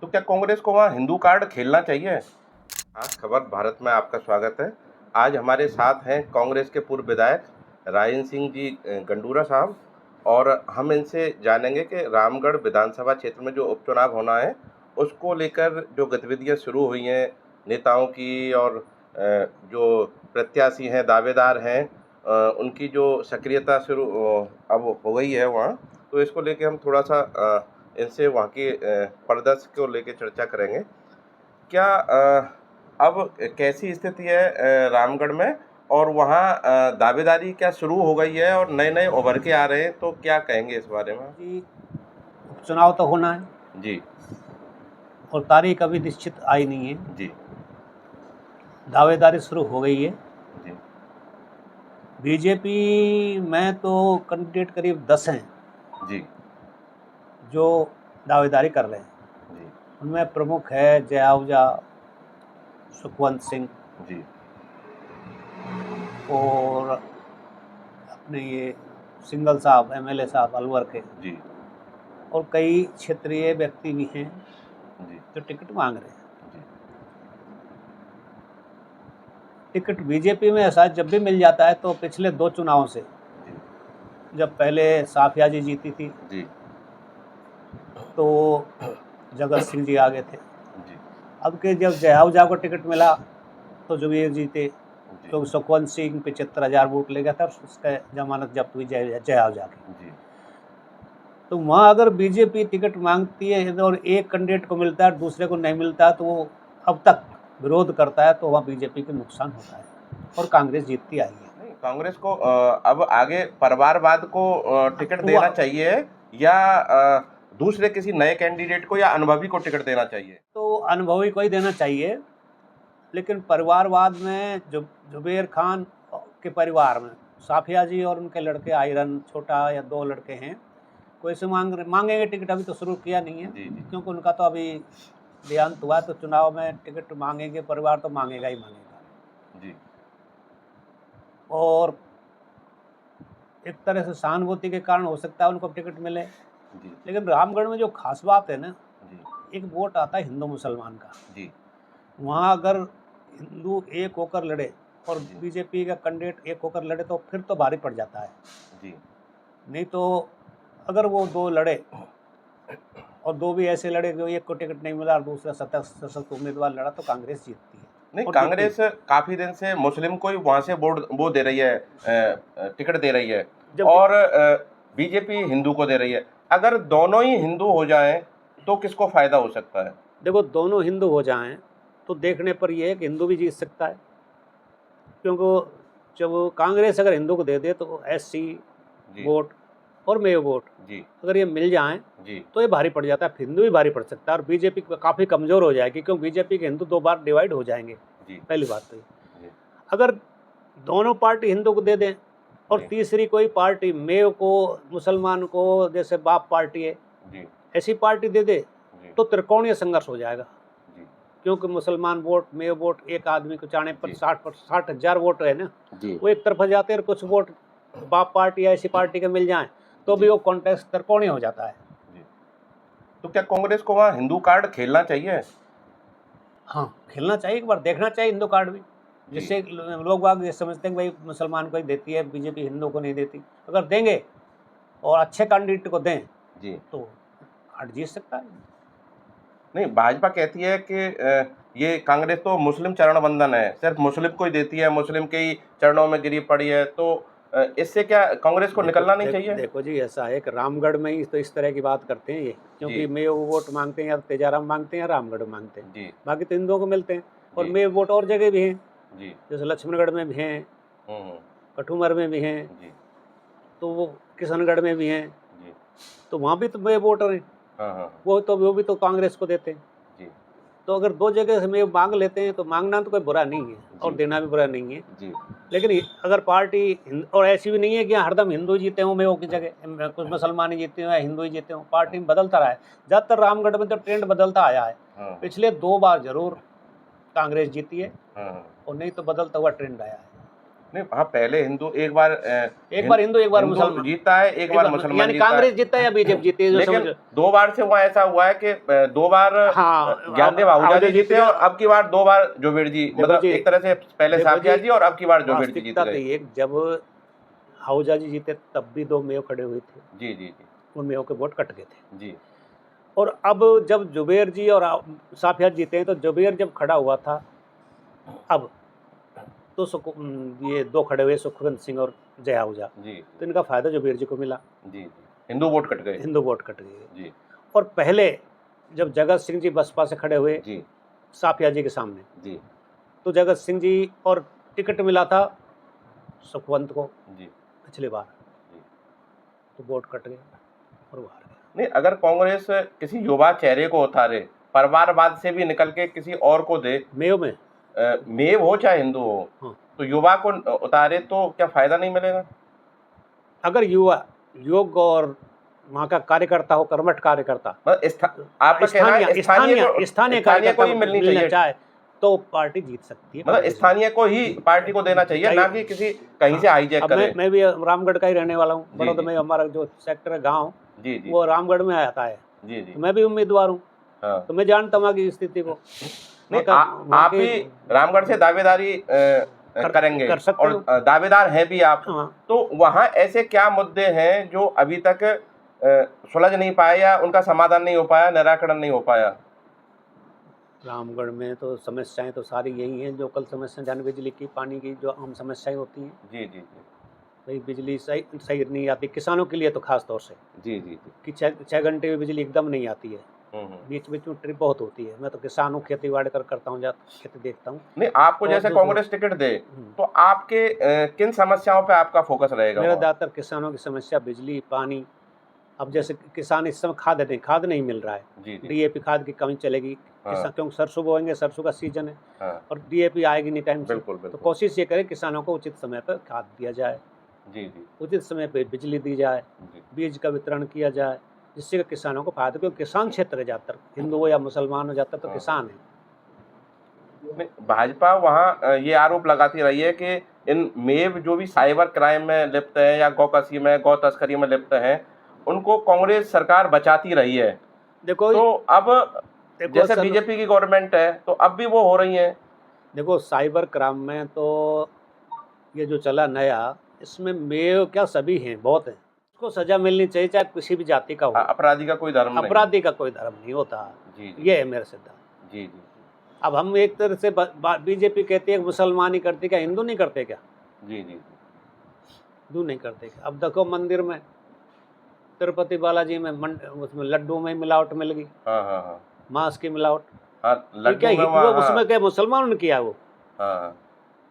तो क्या कांग्रेस को वहाँ हिंदू कार्ड खेलना चाहिए? आज खबर भारत में आपका स्वागत है। आज हमारे साथ हैं कांग्रेस के पूर्व विधायक रायन सिंह जी गंडूरा साहब, और हम इनसे जानेंगे कि रामगढ़ विधानसभा क्षेत्र में जो उपचुनाव होना है उसको लेकर जो गतिविधियां शुरू हुई हैं नेताओं की, और जो प्रत्याशी हैं, दावेदार हैं, उनकी जो सक्रियता शुरू अब हो गई है वहाँ, तो इसको लेके हम थोड़ा सा इनसे वहाँ की परिदृश्य को लेके चर्चा करेंगे। क्या अब कैसी स्थिति है रामगढ़ में, और वहाँ दावेदारी क्या शुरू हो गई है और नए नए उभर के आ रहे हैं, तो क्या कहेंगे इस बारे में? जी, उपचुनाव तो होना है जी और तारीख अभी निश्चित आई नहीं है। जी दावेदारी शुरू हो गई है। जी बीजेपी में तो कैंडिडेट करीब 10 हैं जी जो दावेदारी कर रहे हैं। जी उनमें प्रमुख है जय आहूजा, सुखवंत सिंह जी और अपने ये सिंगल साहब, एमएलए साहब अलवर के, जी और कई क्षेत्रीय व्यक्ति भी हैं जी जो टिकट मांग रहे हैं। जी टिकट बीजेपी में ऐसा जब भी मिल जाता है तो पिछले 2 चुनावों से, जब पहले साफिया जी जीती थी जी तो जगत सिंह जी आगे थे। जी अब के जब जय आहूजा को टिकट मिला तो जुबेर जीते, जी तो सुखवंत सिंह 75,000 वोट ले गया था, उसका जमानत जब्त हुई जय आहूजा की। जी तो वहाँ अगर बीजेपी टिकट मांगती है और एक कैंडिडेट को मिलता है दूसरे को नहीं मिलता है तो वो अब तक विरोध करता है, तो वहाँ बीजेपी को नुकसान होता है और कांग्रेस जीतती आई है। नहीं, कांग्रेस को अब आगे परिवारवाद को टिकट देना चाहिए, या दूसरे किसी नए कैंडिडेट को या अनुभवी को टिकट देना चाहिए? तो अनुभवी को ही देना चाहिए, लेकिन परिवारवाद में जो जुबेर खान के परिवार में साफिया जी और उनके लड़के आयरन छोटा या 2 लड़के हैं, कोई से मांगेंगे टिकट। अभी तो शुरू किया नहीं है जी जी क्योंकि उनका तो अभी देहांत हुआ, तो चुनाव में टिकट मांगेंगे, परिवार तो मांगेगा ही मांगेगा। जी और एक तरह से सहानुभूति के कारण हो सकता है उनको टिकट मिले। जी लेकिन रामगढ़ में जो खास बात है ना, जी एक वोट आता है हिंदू मुसलमान का। जी वहाँ अगर हिंदू एक होकर लड़े और जी बीजेपी का कैंडिडेट एक होकर लड़े तो फिर तो भारी पड़ जाता है। जी नहीं तो अगर वो 2 लड़े और 2 भी ऐसे लड़े जो एक को टिकट नहीं मिला और दूसरा सशक्त उम्मीदवार लड़ा तो कांग्रेस जीतती है। नहीं, और कांग्रेस काफी दिन से मुस्लिम को ही वहां से वो दे रही है, टिकट दे रही है, और बीजेपी हिंदू को दे रही है। अगर दोनों ही हिंदू हो जाएं तो किसको फायदा हो सकता है? देखो, दोनों हिंदू हो जाएं तो देखने पर यह है कि हिंदू भी जीत सकता है, क्योंकि जब कांग्रेस अगर हिंदू को दे दे तो एससी वोट और मेयो वोट जी अगर ये मिल जाएं जी तो ये भारी पड़ जाता है, हिंदू भी भारी पड़ सकता है और बीजेपी काफ़ी कमज़ोर हो जाएगी, क्योंकि बीजेपी के हिंदू 2 बार डिवाइड हो जाएंगे। जी पहली बात तो जी अगर दोनों पार्टी हिंदू को दे दें और जी तीसरी कोई पार्टी मेयो को, मुसलमान को, जैसे बाप पार्टी है, जी ऐसी पार्टी दे दे जी तो त्रिकोणीय संघर्ष हो जाएगा। जी क्योंकि मुसलमान वोट, मेयो वोट एक आदमी को चाहने पर जी 60,000 वोट है ना, जी वो एक तरफ जाते हैं और कुछ वोट बाप पार्टी या ऐसी पार्टी के मिल जाएं तो भी वो कॉन्टेस्ट त्रिकोणीय हो जाता है। जी तो क्या कांग्रेस को वहाँ हिंदू कार्ड खेलना चाहिए? हाँ, खेलना चाहिए, एक बार देखना चाहिए हिंदू कार्ड भी, जिससे लोग बाग ये समझते हैं कि भाई मुसलमान को ही देती है बीजेपी, हिंदू को नहीं देती। अगर देंगे और अच्छे कैंडिडेट को दें जी तो कार्ड जीत सकता है। नहीं, भाजपा कहती है कि ये कांग्रेस तो मुस्लिम चरण बंधन है, सिर्फ मुस्लिम को ही देती है, मुस्लिम के ही चरणों में गिरी पड़ी है, तो इससे क्या कांग्रेस को निकलना नहीं चाहिए? देखो जी, ऐसा है कि रामगढ़ में ही तो इस तरह की बात करते हैं ये, क्योंकि मेयो वोट मांगते हैं या तेजाराम मांगते हैं या रामगढ़ मांगते हैं, जी बाकी तो हिंदुओं को मिलते हैं। और मेयो वोट और जगह भी हैं, जी जैसे लक्ष्मणगढ़ में भी हैं, कठूमर में भी हैं, जी तो वो किशनगढ़ में भी हैं, जी तो वहाँ भी तो मेयो वोटर हैं। हाँ वो भी तो कांग्रेस को देते हैं। जी तो अगर 2 जगह से मेयो मांग लेते हैं तो मांगना तो कोई बुरा नहीं है और देना भी बुरा नहीं है। जी लेकिन अगर पार्टी, और ऐसी भी नहीं है कि हरदम हिंदू जीते हों मेयो की जगह, कुछ मुसलमान ही जीते हों या हिंदू ही जीते हों, पार्टी में बदलता रहा है। ज़्यादातर रामगढ़ में तो ट्रेंड बदलता आया है। पिछले 2 बार जरूर कांग्रेस जीती है और नहीं तो बदलता हुआ ट्रेंड आया है। नहीं, हाँ, पहले हिंदू एक बार एक बार हिंदू एक बार मुसलमान जीता है, एक बार मुसलमान यानी जीता है। कांग्रेस जीता है या बीजेपी जीती है, जो लेकिन समझ। 2 बार से वहाँ ऐसा हुआ है कि 2 बार हाँ, ज्ञानदेव आहूजा आहूजा जी जीत जीते गए। और अब की बार 2 बार जोबेर जी, देखो मतलब जी, एक तरह से पहले देखो साफिया जी, जी और अब की बार जोबेर जी जीत वास्तविकता तो गए। ये है कि जब आहूजा जी जीते तब भी 2 मेयो खड़े हुए थे, जी, जी, जी। उन मेयो के वोट कट गए थे। जी, और अब जब जुबेर जी और साफिया जीते हैं, तो जुबेर जब खड़ा हुआ था, अब तो ये 2 खड़े हुए, सुखवंत सिंह और जय आहूजा, जी, तो इनका फायदा जुबेर जी को मिला, जी, जी। हिंदू वोट कट गए। हिंदू वोट कट गए। जी, और पहले जब जगत सिंह जी बसपा से खड़े हुए जी, साफिया जी के सामने, जी, तो जगत सिंह जी और टिकट मिला था सुखवंत को जी, पिछली बार, जी। तो वोट कट गए और वो हार गए। नहीं, अगर कांग्रेस किसी युवा चेहरे को उतारे, परिवारवाद से भी निकल के किसी और को दे, मेयो में मेव हो चाहे हिंदू हो, हाँ, तो युवा को उतारे तो क्या फायदा नहीं मिलेगा? अगर युवा योग्य और वहाँ का कार्यकर्ता हो, कर्मठ कार्यकर्ता, मतलब आपका कहना है स्थानीय स्थानीय कार्यकर्ता को ही मिलनी मिलना चाहिए, चाहे तो पार्टी जीत सकती है। मतलब कांग्रेस स्थानीय को ही पार्टी को देना चाहिए, ना कि किसी कहीं से हाईजैक अब करे। मैं भी रामगढ़ का ही रहने वाला हूँ, जी, बड़ौदा जी। में हमारा जो सेक्टर है गाँव, जी, जी, वो रामगढ़ में आता है, जी, जी। तो मैं भी उम्मीदवार हूँ, हाँ। तो मैं जानता हूँ वहाँ की स्थिति को। नहीं, वहाँ आप के ही रामगढ़ से दावेदारी करेंगे कर सकते और हो। दावेदार हैं भी आप, हाँ, तो वहाँ ऐसे क्या मुद्दे हैं जो अभी तक सुलझ नहीं पाए या उनका समाधान नहीं हो पाया, निराकरण नहीं हो पाया? रामगढ़ में तो समस्याएं तो सारी यही हैं, जो कल समस्या जान, बिजली की, पानी की, जो आम समस्याएं होती हैं। जी, जी, जी, भाई बिजली सही सही नहीं आती किसानों के लिए, तो खास तौर से जी, जी, जी। कि 6 घंटे में बिजली एकदम नहीं आती है, हम्म। बीच बीच में ट्रिप बहुत होती है। मैं तो किसान हूँ, खेती बाड़ी करता हूँ, खेती देखता हूँ। नहीं, आपको और जैसे दूसरा- कांग्रेस टिकट दे तो आपके किन समस्याओं पे आपका फोकस रहेगा मेरा वहाँ? ज़्यादातर किसानों की समस्या बिजली, पानी। अब जैसे किसान इस समय खाद नहीं मिल रहा है, जी, जी। डीएपी खाद की कमी चलेगी, हाँ। क्योंकि सरसों बोएंगे, सरसों का सीजन है, हाँ, और डीएपी आएगी नहीं टाइम से। बिल्कुल, तो बिल्कुल। कोशिश ये करें किसानों को उचित समय पर खाद दिया जाए, जी, जी, उचित समय पे बिजली दी जाए, जी। बीज का वितरण किया जाए, जिससे कि किसानों को फायदा, क्योंकि किसान क्षेत्र है ज़्यादातर, हिंदू हो या मुसलमान हो, ज़्यादातर तो हाँ। किसान है। नहीं, भाजपा वहाँ ये आरोप लगाती रही है कि इन मेव जो भी साइबर क्राइम में लिप्त है या गौ तस्करी में लिप्त हैं, उनको कांग्रेस सरकार बचाती रही है। देखो तो अब देखो जैसे असल बीजेपी की गवर्नमेंट है, तो अब भी वो हो रही हैं। देखो साइबर क्राइम में तो ये जो चला नया, इसमें मेय क्या सभी हैं, बहुत हैं। उसको सजा मिलनी चाहिए, चाहे किसी भी जाति का हो। अपराधी का कोई धर्म नहीं। अपराधी का कोई धर्म नहीं होता। जी, जी, ये है मेरा सिद्धांत। जी, जी, अब हम एक तरह से बीजेपी कहती है मुसलमान ही करते, क्या हिंदू नहीं करते? क्या जी, जी, हिंदू नहीं करते क्या? अब देखो मंदिर में, तिरुपति बालाजी में उसमें लड्डू में मिलावट मिल गई, हाँ, हाँ, हाँ, मांस की मिलावट। हाँ, ठीक लड्डू है, में वो वहाँ, उसमें क्या मुसलमानों ने किया वो? हाँ,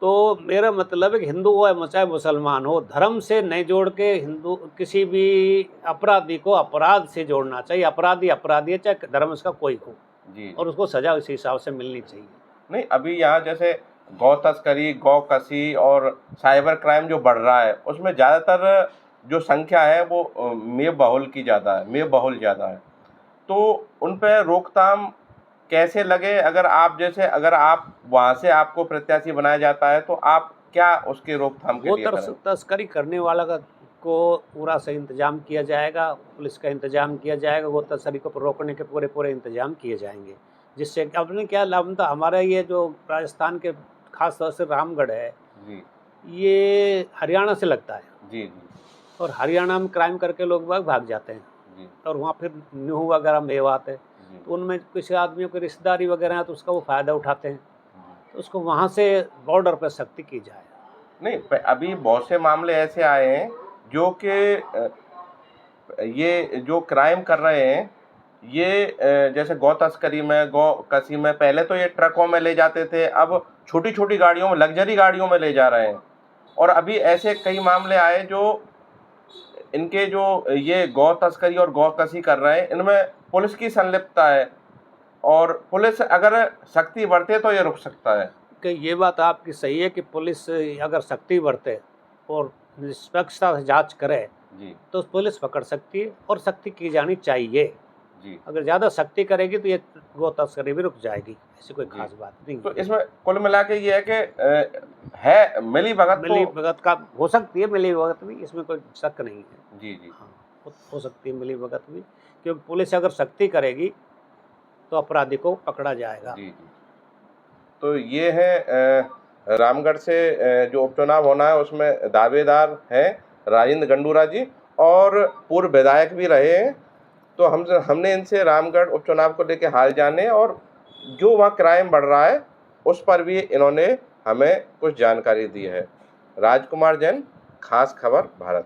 तो मेरा मतलब है कि हिंदू हो या चाहे मुसलमान हो, धर्म से नहीं जोड़ के हिंदू किसी भी अपराधी को अपराध से जोड़ना चाहिए। अपराधी अपराधी है, चाहे धर्म उसका कोई हो, जी, और उसको सजा उसी हिसाब से मिलनी चाहिए। नहीं, अभी यहाँ जैसे गौ तस्करी, गौ कसी और साइबर क्राइम जो बढ़ रहा है, उसमें ज़्यादातर जो संख्या है वो मेव बहुल की ज़्यादा है, मेव बहुल ज़्यादा है। तो उन पे रोकथाम कैसे लगे? अगर आप वहाँ से आपको प्रत्याशी बनाया जाता है, तो आप क्या उसके रोकथाम के वो लिए करें? तस्करी करने वाला को पूरा सही इंतजाम किया जाएगा, पुलिस का इंतजाम किया जाएगा, वो तस्करी को रोकने के पूरे इंतजाम किए जाएंगे, जिससे अपने क्या लाभ था। हमारा ये जो राजस्थान के खास तौर से रामगढ़ है, जी, ये हरियाणा से लगता है, जी, जी, और हरियाणा में क्राइम करके लोग भाग जाते हैं, जी, और वहाँ फिर न्यू वगैरह मेवात है, जी, तो उनमें किसी आदमियों की रिश्तेदारी वगैरह है, तो उसका वो फ़ायदा उठाते हैं, जी। तो उसको वहाँ से बॉर्डर पर सख्ती की जाए। नहीं, अभी बहुत से मामले ऐसे आए हैं जो कि ये जो क्राइम कर रहे हैं, ये जैसे गौ तस्करी में, गौ कसी में, पहले तो ये ट्रकों में ले जाते थे, अब छोटी-छोटी गाड़ियों में, लग्जरी गाड़ियों में ले जा रहे हैं। और अभी ऐसे कई मामले आए जो इनके जो ये गौ तस्करी और गौ कसी कर रहे हैं, इनमें पुलिस की संलिप्तता है, और पुलिस अगर सख्ती बरते तो ये रुक सकता है। कि ये बात आपकी सही है कि पुलिस अगर सख्ती बरते और निष्पक्षता से जांच करे, जी, तो पुलिस पकड़ सकती है, और सख्ती की जानी चाहिए। जी। अगर ज़्यादा सख्ती करेगी तो ये गो तस्करी भी रुक जाएगी, ऐसी कोई जी। खास बात नहीं तो है। इसमें कुल मिला के ये है कि है मिलीभगत मिली तो। भगत का हो सकती है, मिली भगत भी, इसमें कोई शक नहीं है। जी, जी। हाँ, हो सकती है मिली भगत भी, क्योंकि पुलिस अगर सख्ती करेगी तो अपराधी को पकड़ा जाएगा। जी, जी। तो ये है रामगढ़ से जो उपचुनाव होना है उसमें दावेदार हैं राजेंद्र गंडूरा जी, और पूर्व विधायक भी रहे हैं। तो हमने इनसे रामगढ़ उपचुनाव को लेकर हाल जाने और जो वहाँ क्राइम बढ़ रहा है उस पर भी इन्होंने हमें कुछ जानकारी दी है। राजकुमार जैन, खास खबर भारत।